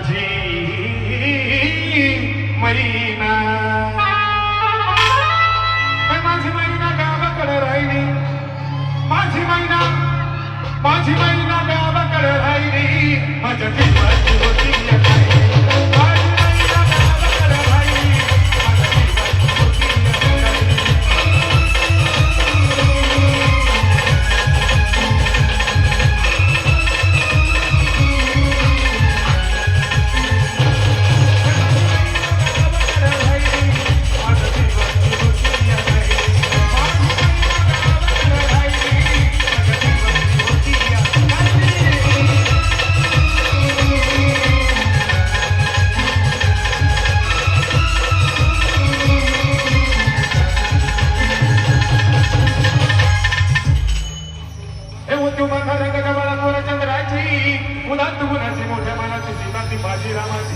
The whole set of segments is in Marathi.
माझी मैना माझी मैना गावाकडे राहिली माझी मैना गावाकडे राहिली माझ्या जीवाची होती या ताई. माझी मैना गावाकडे राहिली माझ्या जीवाची होती या ताई. मोठ्या मानाची सीताची बाजी रामाची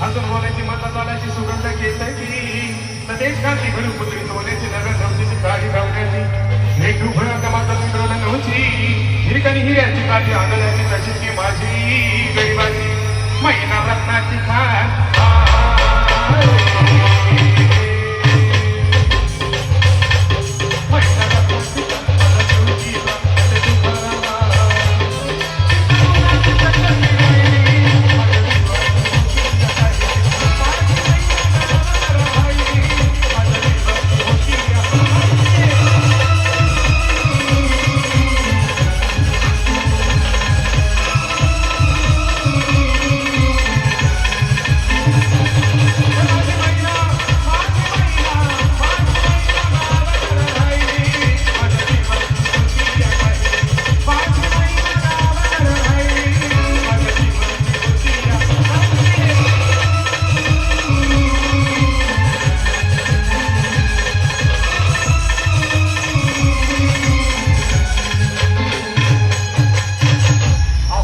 अजून बोलायची मता चालायची सुगंध घेतायची देश क्रांती भरून पुत्री सोन्याची नगर नवतीची काळी धावण्याची एक ढुभळा कमाचा मित्राला नव्हती हिरकणी हिऱ्याची काळजी आंगल्याची तशीच की माझी गरिबाची महिना रत्नाची खान